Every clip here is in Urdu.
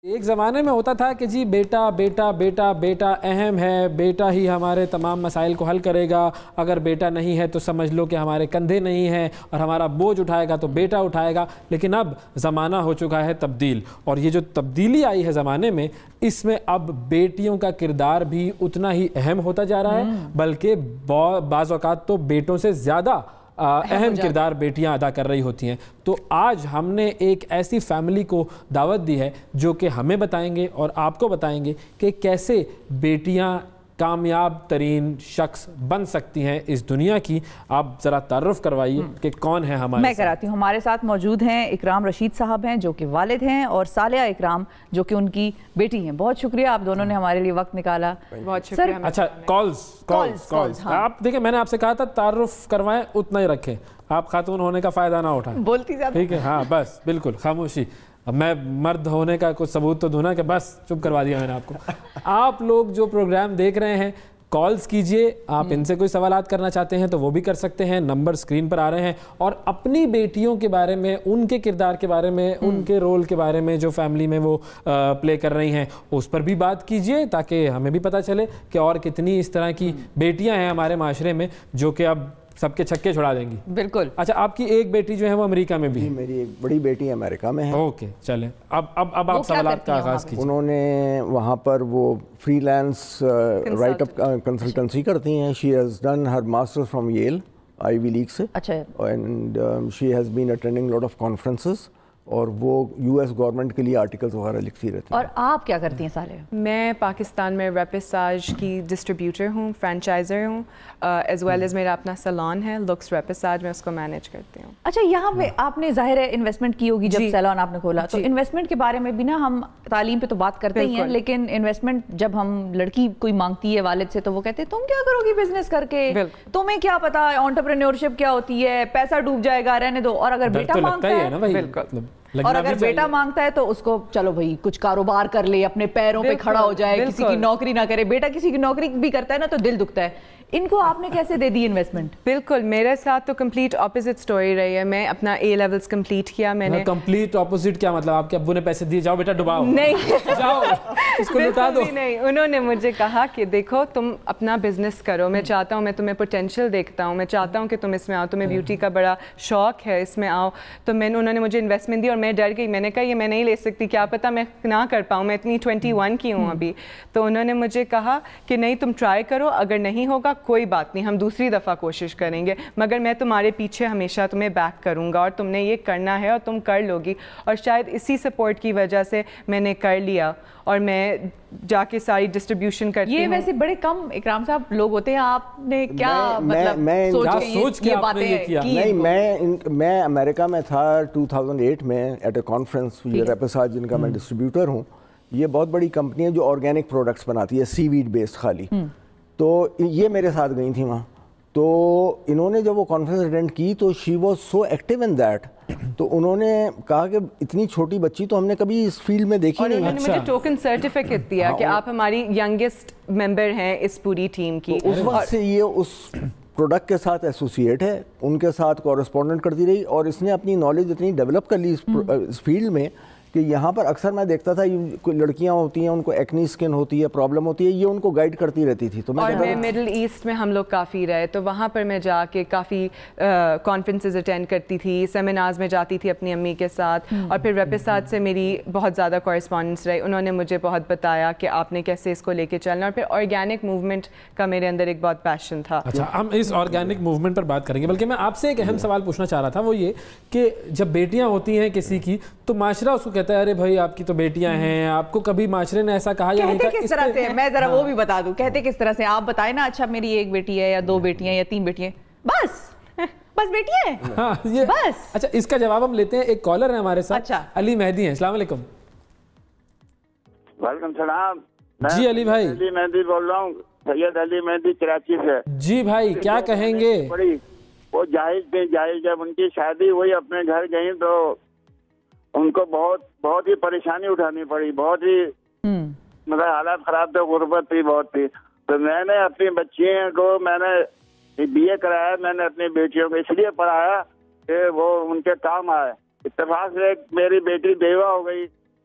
ایک زمانے میں ہوتا تھا کہ جی بیٹا بیٹا بیٹا بیٹا اہم ہے، بیٹا ہی ہمارے تمام مسائل کو حل کرے گا، اگر بیٹا نہیں ہے تو سمجھ لو کہ ہمارے کندھے نہیں ہیں اور ہمارا بوجھ اٹھائے گا تو بیٹا اٹھائے گا. لیکن اب زمانہ ہو چکا ہے تبدیل، اور یہ جو تبدیلی آئی ہے زمانے میں، اس میں اب بیٹیوں کا کردار بھی اتنا ہی اہم ہوتا جا رہا ہے، بلکہ بعض اوقات تو بیٹوں سے زیادہ اہم کردار بیٹیاں ادا کر رہی ہوتی ہیں. تو آج ہم نے ایک ایسی فیملی کو دعوت دی ہے جو کہ ہمیں بتائیں گے اور آپ کو بتائیں گے کہ کیسے بیٹیاں کامیاب ترین شخص بن سکتی ہیں اس دنیا کی. آپ ذرا تعارف کروائیے کہ کون ہے ہمارے میں کراتی ہوں. ہمارے ساتھ موجود ہیں اکرام رشید صاحب ہیں جو کہ والد ہیں، اور صالحہ اکرام جو کہ ان کی بیٹی ہیں. بہت شکریہ آپ دونوں نے ہمارے لیے وقت نکالا. بہت شکریہ. اچھا کالز آپ دیکھیں، میں نے آپ سے کہا تھا تعارف کروائیں، اتنا ہی رکھیں، آپ خاتون ہونے کا فائدہ نہ اٹھائیں. بولتی زیادہ. ٹھیک ہے، ہاں بس بالکل خاموشی. اب میں مرد ہونے کا کچھ ثبوت تو دوں نا کہ بس چپ کروا دیا میں نے آپ کو. آپ لوگ جو پروگرام دیکھ رہے ہیں کالز کیجئے، آپ ان سے کوئی سوالات کرنا چاہتے ہیں تو وہ بھی کر سکتے ہیں، نمبر سکرین پر آ رہے ہیں. اور اپنی بیٹیوں کے بارے میں، ان کے کردار کے بارے میں، ان کے رول کے بارے میں جو فیملی میں وہ پلے کر رہی ہیں اس پر بھی بات کیجئے، تاکہ ہمیں بھی پتہ چلے کہ اور کتنی اس طرح کی بیٹیاں ہیں ہمارے معاشرے میں جو کہ اب سب کے چھکے چھڑا دیں گی. بالکل. اچھا، آپ کی ایک بیٹی جو ہے وہ امریکہ میں بھی ہے؟ میری ایک بڑی بیٹی امریکہ میں ہے. اوکے چلیں، اب آپ سوالات کا آغاز کیجیے. انہوں نے وہاں پر وہ freelance write up consultancy کرتی ہیں. She has done her masters from Yale Ivy League سے. اچھا. And she has been attending lot of conferences, اور وہ یو ایس گورنمنٹ کے لیے آرٹیکلز وغیرہ لکھتی رہتی ہیں. اور آپ کیا کرتی ہیں صالحہ؟ میں پاکستان میں ریپساج کی ڈسٹریبیوٹر ہوں، فرینچائزر ہوں، ایز ویل ایز میرا اپنا سیلون ہے لکس ریپساج، میں اس کو مینیج کرتی ہوں. اچھا، یہاں پہ آپ نے ظاہر ہے انویسٹمنٹ کی ہوگی جب سیلون آپ نے کھولا، تو انویسٹمنٹ کے بارے میں بھی نا ہم تعلیم پہ تو بات کرتے ہی ہیں، لیکن انویسٹمنٹ جب ہم لڑکی کوئی مانگتی ہے والد سے تو وہ کہتے ہیں تم کیا کرو گی بزنس کر کے، تمہیں کیا پتا انٹرپرینیورشپ کیا ہوتی ہے، پیسہ ڈوب جائے گا، رہنے دو. اور اگر بیٹا مانگتا ہے، بالکل، اور اگر بیٹا مانگتا ہے تو اس کو چلو بھائی کچھ کاروبار کر لے، اپنے پیروں پہ کھڑا ہو جائے، کسی کی نوکری نہ کرے. بیٹا کسی کی نوکری بھی کرتا ہے نا تو دل دکھتا ہے. ان کو آپ نے کیسے دے دی انویسٹمنٹ؟ بالکل میرے ساتھ تو کمپلیٹ اپوزٹ سٹوری رہی ہے. میں اپنا اے لیولز کمپلیٹ کیا. میں نے کمپلیٹ اپوزٹ کیا مطلب؟ آپ کے ابو نے پیسے دیے جاؤ بیٹا ڈباؤ؟ نہیں، جاؤ اس کو لٹا دو. نہیں، انہوں نے مجھے کہا کہ دیکھو تم اپنا بزنس کرو، میں چاہتا ہوں، میں تمہیں پوٹینشیل دیکھتا ہوں، میں چاہتا ہوں کہ تم اس میں آؤ، تمہیں بیوٹی کا بڑا شوق ہے، اس میں آؤ. تو انہوں نے مجھے انویسٹمنٹ دی اور میں ڈر گئی. میں نے کہا یہ میں نہیں لے سکتی، کیا پتہ میں نہ کر پاؤں، میں اتنی 21 کی ہوں ابھی. تو انہوں نے مجھے کہا کہ نہیں تم ٹرائی کرو، اگر نہیں ہوگا کوئی بات نہیں، ہم دوسری دفعہ کوشش کریں گے، مگر میں تمہارے پیچھے ہمیشہ تمہیں بیک کروں گا اور تم نے یہ کرنا ہے اور تم کر لو گی. اور شاید اسی سپورٹ کی وجہ سے میں نے کر لیا اور میں جا کے ساری ڈسٹریبیوشن کرتی ہوں. یہ ویسے بڑے کم اکرام صاحب لوگ ہوتے ہیں، آپ نے کیا مطلب سوچ کے یہ باتیں کی؟ نہیں، میں امریکہ میں تھا 2008 میں ایٹ اے کانفرنس. ریپساج جن کا میں ڈسٹریبیوٹر ہوں، یہ بہت بڑی کمپنی ہے جو آرگینک پروڈکٹس بناتی ہے، سی ویڈ بیسڈ خالی. تو یہ میرے ساتھ گئی تھیں وہاں. تو انہوں نے جب وہ کانفرنس اٹینڈ کی تو she was so active in that. تو انہوں نے کہا کہ اتنی چھوٹی بچی تو ہم نے کبھی اس فیلڈ میں دیکھی نہیں. انہوں نے مجھے ٹوکن سرٹیفکیٹ دیا کہ آپ ہماری ینگسٹ ممبر ہیں اس پوری ٹیم کی. اس وقت سے یہ اس پروڈکٹ کے ساتھ ایسوسیٹ ہے، ان کے ساتھ کورسپونڈنٹ کرتی رہی، اور اس نے اپنی نالج اتنی ڈیولپ کر لی اس فیلڈ میں کہ یہاں پر اکثر میں دیکھتا تھا کوئی لڑکیاں ہوتی ہیں، ان کو ایکنی اسکن ہوتی ہے، پرابلم ہوتی ہے، یہ ان کو گائیڈ کرتی رہتی تھی. اور میں مڈل ایسٹ میں ہم لوگ کافی رہے، تو وہاں پر میں جا کے کافی کانفرنسز اٹینڈ کرتی تھی، سیمینارز میں جاتی تھی اپنی امی کے ساتھ. اور پھر ریپساج سے میری بہت زیادہ کورسپونڈنس رہی. انہوں نے مجھے بہت بتایا کہ آپ نے کیسے اس کو لے کے چلنا. اور پھر آرگینک موومنٹ کا میرے اندر ایک بہت پیشن تھا. اچھا، ہم اس آرگینک موومنٹ پر بات کریں گے، بلکہ میں آپ سے ایک اہم سوال پوچھنا چاہ رہا تھا، وہ یہ کہ جب بیٹیاں ہوتی ہیں کسی کی تو معاشرہ اس کو کہتا ہے ارے بھائی آپ کی تو بیٹیاں ہیں. آپ کو کبھی معاشرے نے ایسا کہا یا نہیں کہا؟ کہتے کس طرح سے؟ میں ذرا وہ بھی بتا دوں، کہتے کس طرح سے؟ آپ بتائیں نا. اچھا میری ایک بیٹی ہے یا 2 بیٹیاں یا 3 بیٹیاں، بس بیٹی ہے بس. اچھا، اس کا جواب ہم لیتے ہیں. ایک کالر ہے ہمارے ساتھ، علی مہدی ہیں. السلام علیکم. وعلیکم السلام. جی علی بھائی. علی مہدی بول رہا ہوں، سید علی مہدی کراچی سے. جی بھائی کیا کہیں گے؟ وہ جاہز تھے، جاہز جب ان کی شادی ہوئی اپنے گھر گئیں تو ان کو بہت ہی پریشانی اٹھانی پڑی، بہت ہی مطلب حالات خراب تھے، غربت تھی، بہت تھی. تو میں نے اپنی بچیوں کو میں نے BA کرایا. میں نے اپنی بیٹیوں کو اس لیے پڑھایا کہ وہ ان کے کام آئے. اتفاق سے میری بیٹی بیوہ ہو گئی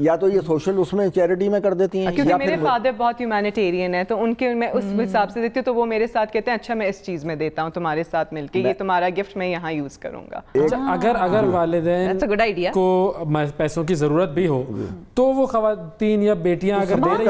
یا تو یہ سوشل اس میں چیریٹی میں کر دیتی ہیں. کیونکہ میرے فادر بہت ہیومینیٹیرین ہے تو ان کے میں اس حساب سے دیتی ہوں, تو وہ میرے ساتھ کہتے ہیں اچھا میں اس چیز میں دیتا ہوں تمہارے ساتھ مل کے, یہ تمہارا گفٹ میں یہاں یوز کروں گا. اگر والدین کو پیسوں کی ضرورت بھی ہو تو وہ خواتین یا بیٹیاں اگر دے رہی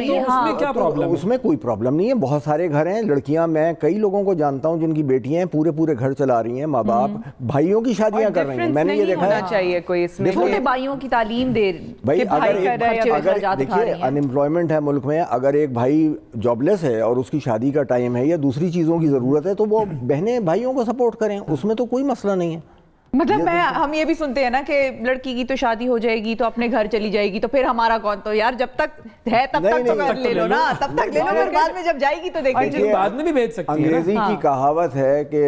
ہیں تو اس میں کیا پرابلم ہے؟ اس میں کوئی پرابلم نہیں ہے. بہت سارے گھر ہیں, لڑکیاں, میں کئی لوگوں کو جانتا ہوں جن کی بیٹیاں ہیں پورے گھر چلا رہی ہیں, ماں باپ بھائیوں کی شادیاں کر رہی ہیں. میں نے یہ دیکھا ہے چاہیے کوئی اس میں چھوٹے بھائیوں کی تعلیم دے, بھائی اگر دیکھیے ان امپلائمنٹ ہے ملک میں, اگر ایک بھائی جاب لیس ہے اور اس کی شادی کا ٹائم ہے یا دوسری چیزوں کی ضرورت ہے تو وہ بہنیں بھائیوں کو سپورٹ کریں, اس میں تو کوئی مسئلہ نہیں ہے. مطلب ہم یہ بھی سنتے ہیں نا کہ لڑکی کی تو شادی ہو جائے گی تو اپنے گھر چلی جائے گی تو پھر ہمارا کون, تو یار جب تک ہے تب تک تو کر لے لو نا, تب تک لے لو, پھر بعد میں جب جائے گی تو دیکھیں بعد میں بھی بھیج سکتی ہے. انگریزی کی کہاوت ہے کہ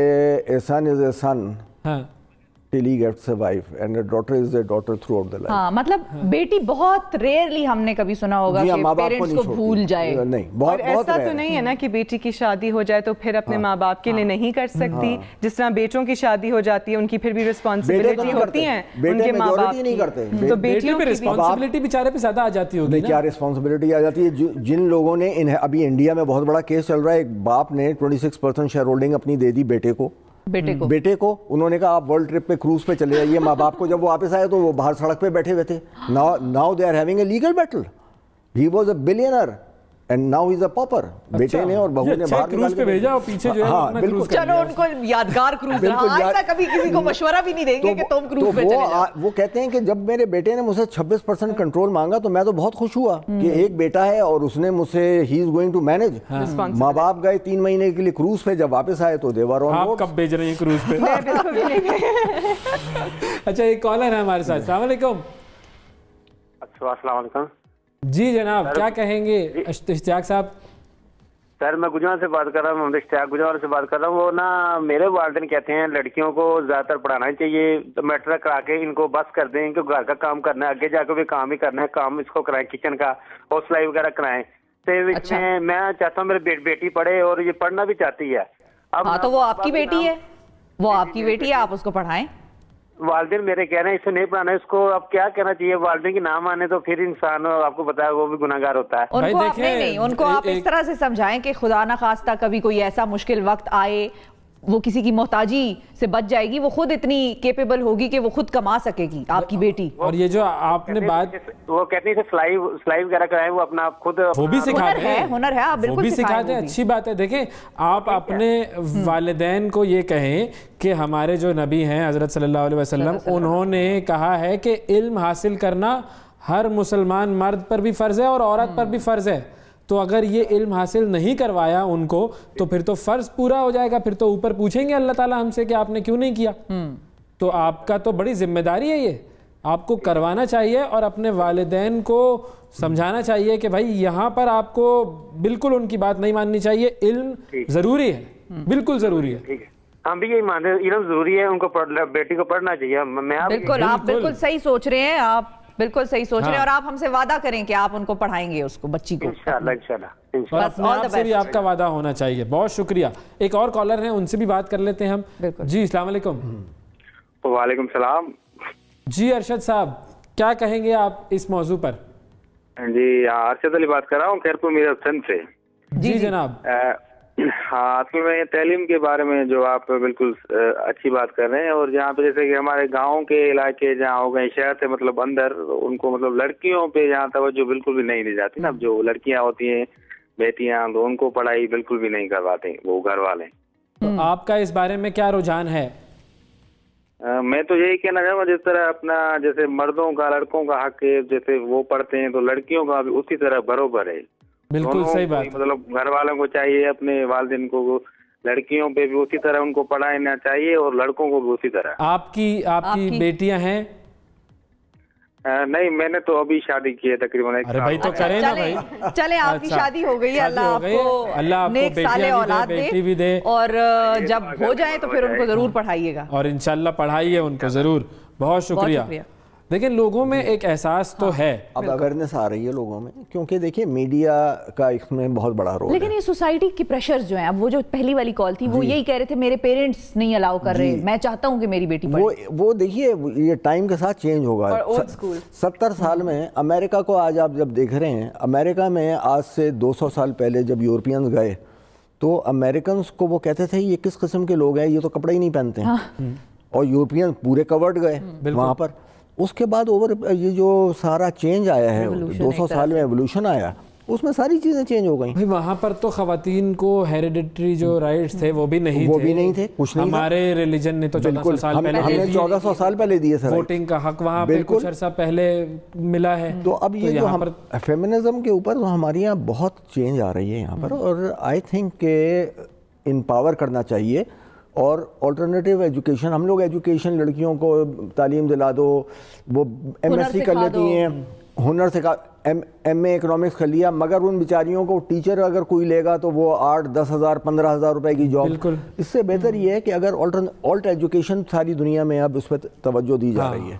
a son is a son till he gets a wife and a daughter is a daughter throughout the life. ہاں مطلب بیٹی بہت ریئرلی ہم نے کبھی سنا ہوگا کہ پیرنٹس کو بھول جائے. نہیں, اور ایسا تو نہیں ہے نا کہ بیٹی کی شادی ہو جائے تو پھر اپنے ماں باپ کے لیے نہیں کر سکتی. جس طرح بیٹوں کی شادی ہو جاتی ہے ان کی پھر بھی رسپانسبلٹی ہوتی ہیں ان کے ماں باپ کی, تو بیٹیوں کی رسپانسبلٹی بیچارے پہ زیادہ آ جاتی ہوگی. کیا رسپانسبلٹی آ جاتی ہے؟ جن لوگوں نے ابھی انڈیا میں بہت بڑا کیس چل رہا ہے, ایک باپ نے 26% شیئر ہولڈنگ اپنی دے دی بیٹے کو, انہوں نے کہا آپ ورلڈ ٹرپ پہ کروز پہ چلے جائیے. ماں باپ کو جب وہ واپس آئے تو وہ باہر سڑک پہ بیٹھے ہوئے تھے. now they are having a legal battle. He was a billionaire and now he's a pauper. بیٹے نے اور بہو نے باہر کروز پہ بھیجا اور پیچھے جو ہے اپنا کروز کر لیا. چلو ان کو یادگار کروز رہا, آج تک کبھی کسی کو مشورہ بھی نہیں دیں گے کہ تم کروز پہ چلے جاؤ. وہ کہتے ہیں کہ جب میرے بیٹے نے مجھ سے 26% کنٹرول مانگا تو میں تو بہت خوش ہوا کہ ایک بیٹا ہے اور اس نے مجھ سے he is going to manage. ماں باپ گئے 3 مہینے کے لیے کروز پہ, جب واپس آئے تو they were on board. آپ کب بھیج رہے ہیں کروز پہ؟ اچھا ایک کالر ہے ہمارے ساتھ. السلام علیکم. السلام علیکم. جی جناب کیا کہیں گے اشتیاق صاحب؟ سر میں گجران سے بات کر رہا ہوں, اشتیاق گجران سے بات کر رہا ہوں. وہ نا میرے والدین کہتے ہیں لڑکیوں کو زیادہ تر پڑھانا چاہیے, میٹرک کرا کے ان کو بس کر دیں کہ گھر کا کام کرنا ہے, آگے جا کے بھی کام ہی کرنا ہے, کام اس کو کرائیں کچن کا اور سلائی وغیرہ کرائیں. تو میں چاہتا ہوں میری بیٹی پڑھے اور یہ پڑھنا بھی چاہتی ہے. ہاں تو وہ آپ کی بیٹی ہے, وہ آپ کی بیٹی ہے, آپ اس کو پڑھائیں. والدین میرے کہہ رہے ہیں اسے نہیں پڑھانا ہے, اس کو اب کیا کہنا چاہیے؟ والدین کی نام آنے تو پھر انسان آپ کو بتایا وہ بھی گناہگار ہوتا ہے. ان کو آپ نہیں, ان کو آپ اس طرح سے سمجھائیں کہ خدا نہ خواستہ کبھی کوئی ایسا مشکل وقت آئے, وہ کسی کی محتاجی سے بچ جائے گی, وہ خود اتنی کیپیبل ہوگی کہ وہ خود کما سکے گی آپ کی بیٹی. اور یہ جو آپ نے بات, وہ کہتے ہیں سلائی وغیرہ کرائیں, وہ اپنا خود وہ بھی سکھاتے ہیں, ہنر ہے, آپ بالکل سکھاتے ہیں, اچھی بات ہے. دیکھیں آپ اپنے والدین کو یہ کہیں کہ ہمارے جو نبی ہیں حضرت صلی اللہ علیہ وسلم, انہوں نے کہا ہے کہ علم حاصل کرنا ہر مسلمان مرد پر بھی فرض ہے اور عورت پر بھی فرض ہے. تو اگر یہ علم حاصل نہیں کروایا ان کو تو پھر تو فرض پورا ہو جائے گا, پھر تو اوپر پوچھیں گے اللہ تعالیٰ ہم سے کہ آپ نے کیوں نہیں کیا. تو آپ کا تو بڑی ذمہ داری ہے, یہ آپ کو کروانا چاہیے اور اپنے والدین کو سمجھانا چاہیے کہ بھائی یہاں پر آپ کو بالکل ان کی بات نہیں ماننی چاہیے, علم ضروری ہے, بالکل ضروری ہے. ہم بھی یہی مانتے ہیں علم ضروری ہے, ان کو بیٹی کو پڑھنا چاہیے. بالکل آپ بالکل صحیح سوچ رہے ہیں, آپ بالکل صحیح سوچ رہے ہیں, اور آپ ہم سے وعدہ کریں کہ آپ ان کو پڑھائیں گے, اس کو بچی کو. انشاءاللہ. اور اپنے آپ سے بھی آپ کا وعدہ ہونا چاہیے. بہت شکریہ. ایک اور کالر ہیں, ان سے بھی بات کر لیتے ہیں ہم. جی السلام علیکم. وعلیکم السلام. جی ارشد صاحب کیا کہیں گے آپ اس موضوع پر؟ جی ارشد علی بات کر رہا ہوں خیرپور میرے حسن سے. جی جناب. ہاں اصل میں تعلیم کے بارے میں جو آپ بالکل اچھی بات کر رہے ہیں, اور جہاں پہ جیسے کہ ہمارے گاؤں کے علاقے جہاں ہو گئے شہر سے مطلب اندر, ان کو مطلب لڑکیوں پہ جہاں توجہ بالکل بھی نہیں دی جاتی نا. جو لڑکیاں ہوتی ہیں بیٹیاں, تو ان کو پڑھائی بالکل بھی نہیں کرواتے وہ گھر والے. تو آپ کا اس بارے میں کیا رجحان ہے؟ میں تو یہی کہنا چاہوں گا جس طرح اپنا جیسے مردوں کا لڑکوں کا حق ہے, جیسے وہ پڑھتے ہیں تو لڑکیوں کا بھی اسی طرح برابر ہے. بالکل صحیح بات. مطلب گھر والوں کو چاہیے اپنے والدین کو لڑکیوں پہ بھی اسی طرح ان کو پڑھانا چاہیے اور لڑکوں کو بھی اسی طرح. آپ کی بیٹیاں ہیں؟ نہیں میں نے تو ابھی شادی کی ہے تقریباً. ارے بھائی تو کریں نا بھائی. چلیں آپ کی شادی ہو گئی ہے, اللہ آپ کو نیک صالح اولاد دے, اور جب ہو جائیں تو پھر ان کو ضرور پڑھائیے گا, اور انشاءاللہ پڑھائیے ان کو ضرور. بہت شکریہ. لیکن لوگوں میں ایک احساس تو ہے، اب اویئرنیس آ رہی ہے لوگوں میں، کیونکہ دیکھیے میڈیا کا اس میں بہت بڑا رول ہے. لیکن یہ سوسائٹی کی پریشرز جو ہیں، اب وہ جو پہلی والی کال تھی وہ یہی کہہ رہے تھے میرے پیرنٹس نہیں الاؤ کر رہے، میں چاہتا ہوں کہ میری بیٹی پڑھے. وہ دیکھیے یہ ٹائم کے ساتھ چینج ہوگا. 70 سال میں امریکہ کو آج آپ جب دیکھ رہے ہیں، امریکہ میں آج سے 200 سال پہلے جب یورپینز گئے تو امریکنز کو وہ کہتے تھے یہ کس قسم کے لوگ ہیں، یہ تو کپڑے ہی نہیں پہنتے ہیں، اور یورپین پورے کورڈ گئے وہاں پر. اس کے بعد یہ جو سارا چینج آیا ہے 200 سال میں ایولیوشن آیا، اس میں ساری چیزیں چینج ہو گئیں. وہاں پر تو خواتین کو ہیریڈیٹری جو رائٹس تھے وہ بھی نہیں تھے. کچھ نہیں. ہمارے ریلیجن نے تو 1400 سال پہلے ہم نے 1400 سال پہلے دیے سر ووٹنگ کا حق، وہاں پہ کچھ عرصہ پہلے ملا ہے. تو اب یہ جو فیمنزم کے اوپر ہمارے یہاں بہت چینج آ رہی ہے یہاں پر، اور آئی تھنک کہ امپاور کرنا چاہیے. اور آلٹرنیٹیو ایجوکیشن، ہم لوگ ایجوکیشن لڑکیوں کو تعلیم دلا دو، وہ ایم ایس سی کر لیتی ہیں، ہنر سکھا، ایم اے اکنامکس کر لیا، مگر ان بیچاریوں کو ٹیچر اگر کوئی لے گا تو وہ 8-10 ہزار 15 ہزار روپے کی جاب. اس سے بہتر یہ ہے کہ اگر آلٹ ایجوکیشن ساری دنیا میں اب اس پہ توجہ دی جا رہی ہے،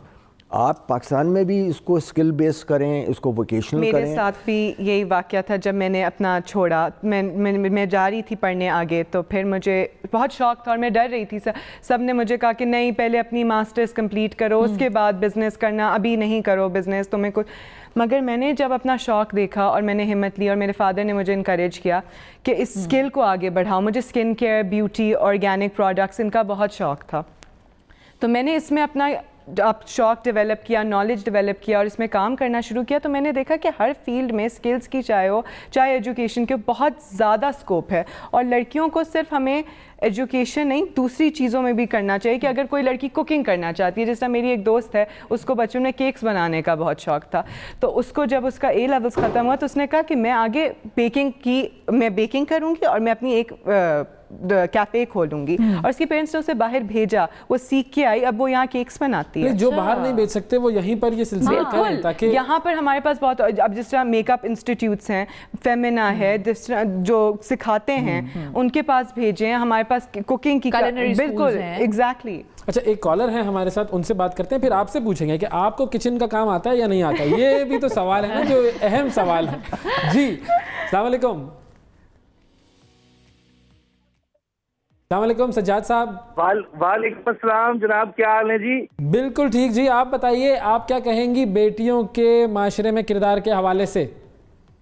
آپ پاکستان میں بھی اس کو اسکل بیس کریں، اس کو ووکیشنل کریں. میرے ساتھ بھی یہی واقعہ تھا جب میں نے اپنا چھوڑا، میں جا رہی تھی پڑھنے آگے، تو پھر مجھے بہت شوق تھا اور میں ڈر رہی تھی. سب نے مجھے کہا کہ نہیں پہلے اپنی ماسٹرز کمپلیٹ کرو، اس کے بعد بزنس کرنا، ابھی نہیں کرو بزنس تمہیں کچھ. مگر میں نے جب اپنا شوق دیکھا اور میں نے ہمت لی، اور میرے فادر نے مجھے انکریج کیا کہ اس اسکل کو آگے بڑھاؤ. مجھے skin care, beauty, organic products, ان کا بہت شوق تھا. تو میں نے اس میں اپنا شوق ڈیولپ کیا، نالج ڈیولپ کیا، اور اس میں کام کرنا شروع کیا. تو میں نے دیکھا کہ ہر فیلڈ میں اسکلز کی چاہے ایجوکیشن کے بہت زیادہ اسکوپ ہے. اور لڑکیوں کو صرف ہمیں ایجوکیشن نہیں، دوسری چیزوں میں بھی کرنا چاہیے. کہ اگر کوئی لڑکی کوکنگ کرنا چاہتی ہے، جس طرح میری ایک دوست ہے، اس کو بچپن میں کیکس بنانے کا بہت شوق تھا، تو اس کو جب اس کا اے لیولس ختم ہوا تو اس نے کہا کہ میں آگے بیکنگ کروں گی اور میں اپنی ایک کیفے کھولوں گی. اور اس کی پیرنٹس نے اسے باہر بھیجا، وہ سیکھ کے آئی، اب وہ یہاں کیکس بناتی ہے. جو باہر نہیں بیچ سکتے وہ یہیں پر یہ سلسلہ کریں، تاکہ یہاں پر ہمارے پاس بہت، اب جس طرح میک اپ انسٹیٹیوٹس ہیں، فیمینا ہے، جس طرح جو سکھاتے ہیں ان کے پاس بھیجیں. ہمارے پاس کوکنگ کی بالکل ایگزیکٹلی. اچھا ایک کالر ہے ہمارے ساتھ، ان سے بات کرتے ہیں، پھر آپ سے پوچھیں گے کہ آپ کو کچن کا کام آتا ہے یا نہیں آتا. یہ بھی تو سوال ہے نا، جو اہم سوال ہے. جی السلام علیکم. السلام علیکم سجاد صاحب. وعلیکم السلام جناب، کیا حال ہے جی؟ بالکل ٹھیک جی. آپ بتائیے آپ کیا کہیں گی بیٹیوں کے معاشرے میں کردار کے حوالے سے؟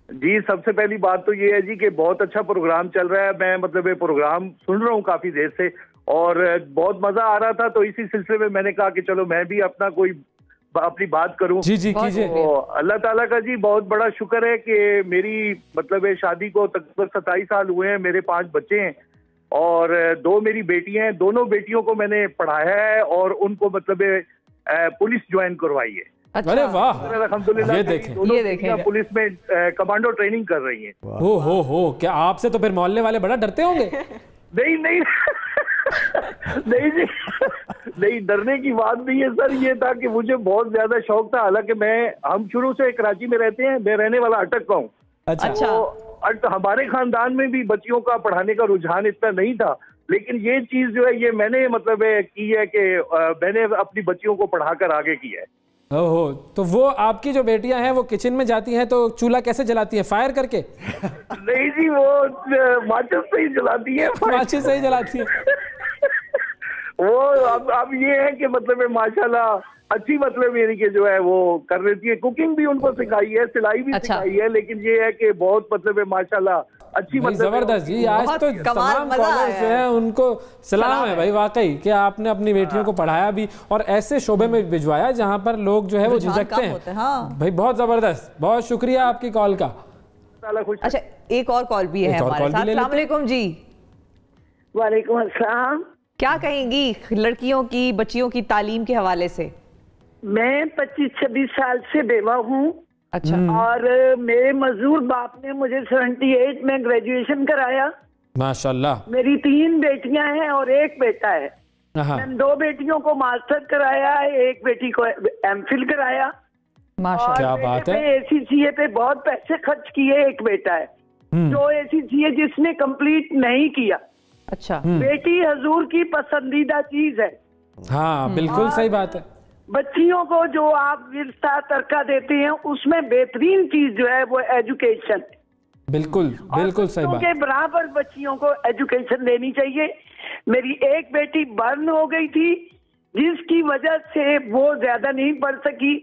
جی سب سے پہلی بات تو یہ ہے جی کہ بہت اچھا پروگرام چل رہا ہے. میں مطلب یہ پروگرام سن رہا ہوں کافی دیر سے اور بہت مزہ آ رہا تھا، تو اسی سلسلے میں میں نے کہا کہ چلو میں بھی اپنی بات کروں. جی جی کیجئے. اللہ تعالیٰ کا جی بہت بڑا شکر ہے کہ میری مطلب شادی کو تقریباً 27 سال ہوئے ہیں. میرے 5 بچے ہیں اور 2 میری بیٹیاں ہیں. دونوں بیٹیوں کو میں نے پڑھایا ہے اور ان کو مطلب پولیس جوائن کروائی ہے. ارے واہ، الحمدللہ. یہ دیکھیں پولیس میں کمانڈو ٹریننگ کر رہی ہیں. ہو کیا آپ سے تو پھر محلے والے بڑا ڈرتے ہوں گے؟ نہیں نہیں جی، نہیں ڈرنے کی بات نہیں ہے سر. یہ تھا کہ مجھے بہت زیادہ شوق تھا. حالانکہ ہم شروع سے کراچی میں رہتے ہیں، میں رہنے والا اٹک کا ہوں. اچھا. ہمارے خاندان میں بھی بچیوں کا پڑھانے کا رجحان اتنا نہیں تھا، لیکن یہ چیز جو ہے یہ میں نے مطلب کی ہے کہ میں نے اپنی بچیوں کو پڑھا کر آگے کیا ہے. تو وہ آپ کی جو بیٹیاں ہیں وہ کچن میں جاتی ہیں تو چولہا کیسے جلاتی ہیں؟ فائر کر کے؟ نہیں جی، وہ ماچس سے ہی جلاتی ہیں. ماچس سے ہی جلاتی ہیں. وہ اب یہ ہے کہ مطلب ماشاءاللہ اچھی مطلب یعنی کہ جو ہے وہ کر لیتی ہے. کوکنگ بھی ان کو سکھائی ہے، سلائی بھی سکھائی ہے، لیکن یہ ہے کہ بہت مطلب ماشاءاللہ اچھی مطلب زبردست. جی آج تو تمام کالرز جو ہیں ان کو سلام ہے بھائی، واقعی کہ آپ نے اپنی بیٹیوں کو پڑھایا بھی اور ایسے شعبے میں بھجوایا جہاں پر لوگ جو ہے وہ جھجکتے ہیں. بھائی بہت زبردست، بہت شکریہ آپ کی کال کا. اچھا ایک اور کال بھی ہے ہمارے ساتھ. السلام علیکم جی. وعلیکم السلام. کیا کہیں گی لڑکیوں کی، بچیوں کی تعلیم کے حوالے سے؟ میں 25-26 سال سے بیوہ ہوں. اچھا. اور میرے مزدور باپ نے مجھے 78 میں گریجویشن کرایا. ماشاءاللہ. میری 3 بیٹیاں ہیں اور 1 بیٹا ہے. میں 2 بیٹیوں کو ماسٹر کرایا، 1 بیٹی کو ایم فل کرایا. کیا بات ہے. اے سی سی اے پہ بہت پیسے خرچ کیے. 1 بیٹا ہے جو اے سی سی اے جس نے کمپلیٹ نہیں کیا. اچھا. بیٹی حضور کی پسندیدہ چیز ہے. ہاں بالکل صحیح بات ہے. بچیوں کو جو آپ ورثہ ترکہ دیتے ہیں اس میں بہترین چیز جو ہے وہ ایجوکیشن. بالکل بالکل صحیح بات. کے برابر بچیوں کو ایجوکیشن دینی چاہیے. میری ایک بیٹی برن ہو گئی تھی جس کی وجہ سے وہ زیادہ نہیں پڑھ سکی,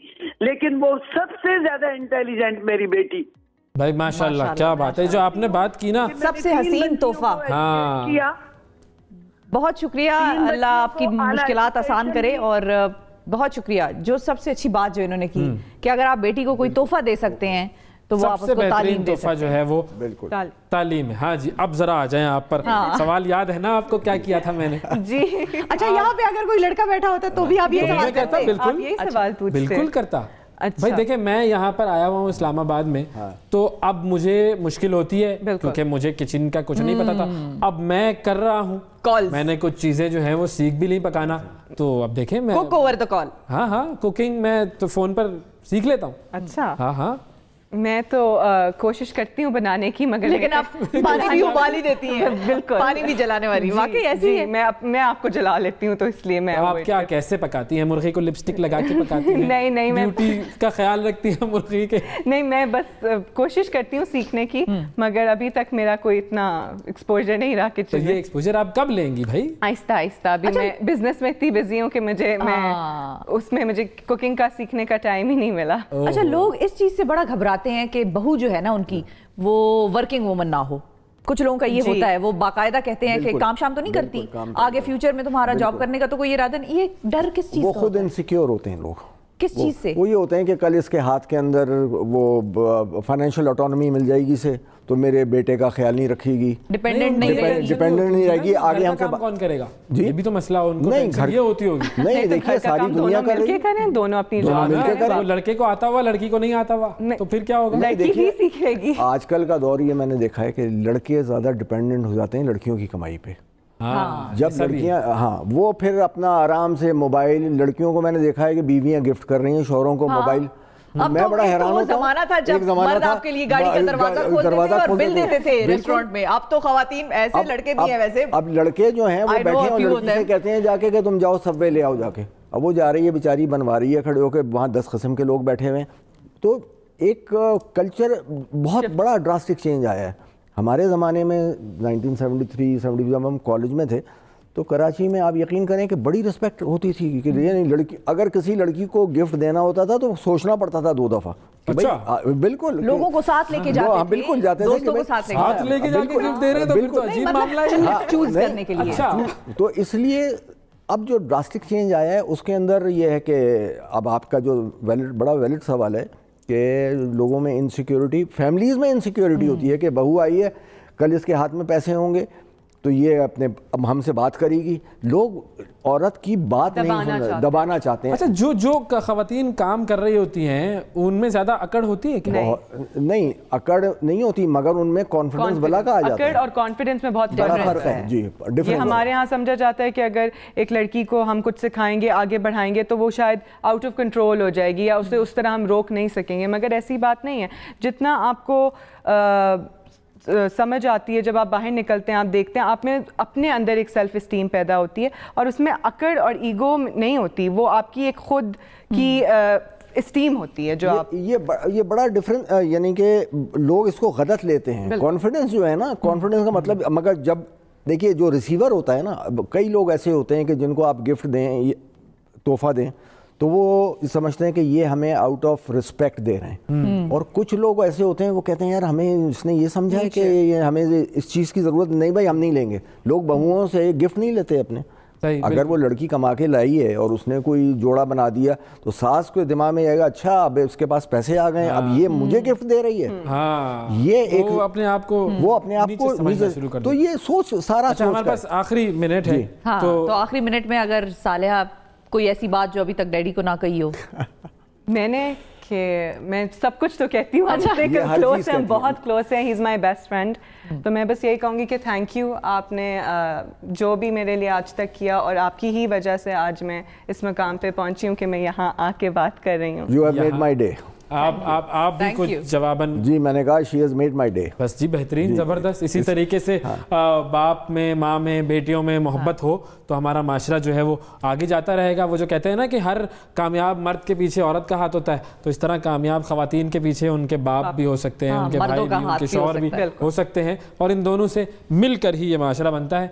لیکن وہ سب سے زیادہ انٹیلیجنٹ میری بیٹی. بھائی ماشاءاللہ کیا بات ہے جو آپ نے بات کی نا, سب سے حسین تحفہ. ہاں بہت شکریہ, اللہ آپ کی مشکلات آسان کرے. اور بہت شکریہ, جو سب سے اچھی بات جو انہوں نے کی کہ اگر آپ بیٹی کو کوئی تحفہ دے سکتے ہیں تو وہ آپ اس کو تعلیم دے سکتے ہیں. جو ہے وہ تعلیم ہے. ہاں جی, اب ذرا آ جائیں آپ پر. سوال یاد ہے نا آپ کو کیا کیا تھا میں نے؟ جی اچھا, یہاں پہ اگر کوئی لڑکا بیٹھا ہوتا تو بھی آپ یہ سوال کرتے؟ بالکل کرتا. بھائی دیکھیں, میں یہاں پر آیا ہوا ہوں اسلام آباد میں, تو اب مجھے مشکل ہوتی ہے کیونکہ مجھے کچن کا کچھ نہیں پتا تھا. اب میں کر رہا ہوں, میں نے کچھ چیزیں جو ہیں وہ سیکھ بھی نہیں پکانا, تو اب دیکھیں میں کوک اوور دی کال. ہاں کوکنگ میں تو فون پر سیکھ لیتا ہوں. اچھا. ہاں میں تو کوشش کرتی ہوں بنانے کی, مگر لیکن آپ پانی بھی ابال ہی دیتی ہیں. بالکل, پانی بھی جلانے والی. واقعی ایسی ہے. میں آپ کو جلا لیتی ہوں, تو اس لیے میں. آپ کیا کیسے پکاتی ہیں؟ مرغی کو لپسٹک لگا کے پکاتی ہیں؟ نہیں, میں بیوٹی کا خیال رکھتی ہیں مرغی کے؟ نہیں, میں بس کوشش کرتی ہوں سیکھنے کی, مگر ابھی تک میرا کوئی اتنا ایکسپوجر نہیں رہا کہ یہ ایکسپوجر آپ کب لیں گی بھائی؟ آہستہ آہستہ. ابھی میں بزنس میں اتنی بزی ہوں کہ مجھے کوکنگ کا سیکھنے کا ٹائم ہی نہیں ملا. اچھا, لوگ اس چیز سے بڑا گھبراتے ہیں کہ بہو جو ہے نا ان کی وہ ورکنگ وومن نہ ہو. کچھ لوگوں کا یہ ہوتا ہے, وہ باقاعدہ کہتے ہیں کہ کام شام تو نہیں کرتی, آگے فیوچر میں تمہارا جاب کرنے کا تو کوئی ارادہ نہیں. یہ ڈر کس چیز کا؟ وہ خود انسیکیور ہوتے ہیں لوگ. کس چیز سے؟ وہ یہ ہوتے ہیں کہ کل اس کے ہاتھ کے اندر وہ فائنینشیل آٹونومی مل جائے گی سے, تو میرے بیٹے کا خیال نہیں رکھے گی, ڈیپینڈنٹ نہیں رہے گی. آگے ہم کام کون کرے گا؟ جی یہ بھی تو مسئلہ ان کو یہ ہوتی ہوگی. نہیں دیکھیے, ساری دنیا کر رہی ہے, دونوں اپنی جگہ. لڑکے کو آتا ہوا, لڑکی کو نہیں آتا ہوا, تو پھر کیا ہوگا؟ نہیں دیکھیے, آج کل کا دور یہ میں نے دیکھا ہے کہ لڑکے زیادہ ڈیپینڈنٹ ہو جاتے ہیں لڑکیوں کی کمائی پہ. جب لڑکیاں وہ پھر اپنا آرام سے موبائل, لڑکیوں کو میں نے دیکھا ہے کہ بیویاں گفٹ کر رہی ہیں شوہروں کو موبائل. میں بڑا حیران ہوتا ہوں. ایک زمانہ تھا آپ کے لیے گاڑی کا دروازہ کھولتے تھے اور بل دیتے تھے ریسٹورنٹ میں. اب تو خواتین ایسے, لڑکے بھی ہیں ویسے. اب لڑکے جو ہیں وہ بیٹھے ہیں اور لڑکی سے کہتے ہیں جا کے کہ تم جاؤ سب وے لے آؤ جا کے. اب وہ جا رہی ہے بیچاری, بنوا رہی ہے کھڑے ہو کے, وہاں 10 قسم کے لوگ بیٹھے ہوئے ہیں. تو ایک کلچر بہت بڑا ڈراسٹک چینج آیا ہے. ہمارے زمانے میں 1973 جب ہم کالج میں تھے تو کراچی میں آپ یقین کریں کہ بڑی رسپیکٹ ہوتی تھی کہ لڑکی, اگر کسی لڑکی کو گفٹ دینا ہوتا تھا تو سوچنا پڑتا تھا 2 دفعہ. بالکل, لوگوں کو ساتھ لے کے جاتے تھے. بالکل جاتے تھے, دوستوں کو ساتھ لے کے جا کے گفٹ دے رہے ہیں, تو پھر تو عجیب معاملہ ہے چوز کرنے کے لیے. تو اس لیے اب جو ڈراسٹک چینج آیا ہے اس کے اندر یہ ہے کہ اب آپ کا جو بڑا ویلڈ سوال ہے کہ لوگوں میں انسیکیورٹی, فیملیز میں انسیکیورٹی ہوتی ہے کہ بہو آئی ہے, کل اس کے ہاتھ میں پیسے ہوں گے تو یہ اپنے اب ہم سے بات کرے گی. لوگ عورت کی بات نہیں دبانا چاہتے ہیں. اچھا, جو خواتین کام کر رہی ہوتی ہیں ان میں زیادہ اکڑ ہوتی ہے کیا؟ نہیں, اکڑ نہیں ہوتی, مگر ان میں کانفیڈنس بلا کا آ جاتا ہے. اکڑ اور کانفیڈنس میں بہت فرق ہے. جی, یہ ہمارے ہاں سمجھا جاتا ہے کہ اگر ایک لڑکی کو ہم کچھ سکھائیں گے, آگے بڑھائیں گے, تو وہ شاید آؤٹ آف کنٹرول ہو جائے گی یا اسے اس طرح ہم روک نہیں سکیں گے. مگر ایسی بات نہیں ہے. جتنا آپ کو سمجھ آتی ہے, جب آپ باہر نکلتے ہیں, آپ دیکھتے ہیں, آپ میں اپنے اندر ایک سیلف اسٹیم پیدا ہوتی ہے اور اس میں اکڑ اور ایگو نہیں ہوتی, وہ آپ کی ایک خود کی اسٹیم ہوتی ہے. جو آپ یہ بڑا ڈفرنس, یعنی کہ لوگ اس کو غلط لیتے ہیں. کانفیڈنس جو ہے نا, کانفیڈنس کا مطلب, مگر جب دیکھیے جو ریسیور ہوتا ہے نا, کئی لوگ ایسے ہوتے ہیں کہ جن کو آپ گفٹ دیں, تحفہ دیں, تو وہ سمجھتے ہیں کہ یہ ہمیں آؤٹ آف رسپیکٹ دے رہے ہیں. اور کچھ لوگ ایسے ہوتے ہیں وہ کہتے ہیں یار ہمیں اس نے یہ سمجھا ہے کہ ہمیں اس چیز کی ضرورت نہیں, بھائی ہم نہیں لیں گے. لوگ بہوؤں سے گفٹ نہیں لیتے اپنے. اگر وہ لڑکی کما کے لائی ہے اور اس نے کوئی جوڑا بنا دیا تو ساس کو دماغ میں آئے گا, اچھا اب اس کے پاس پیسے آ گئے, اب یہ مجھے گفٹ دے رہی ہے. یہ ایک وہ اپنے آپ کو تو یہ سوچ سارا. ہمارے پاس آخری منٹ ہے, تو آخری منٹ میں اگر صالحہ کوئی ایسی بات جو ابھی تک ڈیڈی کو نہ کہی ہو. میں نے کہ میں سب کچھ تو کہتی ہوں, کلوز ہیں, بہت کلوز ہیں, ہی از مائی بیسٹ فرینڈ. تو میں بس یہی کہوں گی کہ تھینک یو, آپ نے جو بھی میرے لیے آج تک کیا, اور آپ کی ہی وجہ سے آج میں اس مقام پہ پہنچی ہوں کہ میں یہاں آ کے بات کر رہی ہوں. You have made my day. آپ بھی کچھ جواباً. جی میں نے کہا she has made my day. بس جی بہترین, زبردست. اسی طریقے سے باپ میں, ماں میں, بیٹیوں میں محبت ہو تو ہمارا معاشرہ جو ہے وہ آگے جاتا رہے گا. وہ جو کہتے ہیں نا کہ ہر کامیاب مرد کے پیچھے عورت کا ہاتھ ہوتا ہے, تو اس طرح کامیاب خواتین کے پیچھے ان کے باپ بھی ہو سکتے ہیں, ان کے بھائی بھی, ان کے شوہر بھی ہو سکتے ہیں, اور ان دونوں سے مل کر ہی یہ معاشرہ بنتا ہے.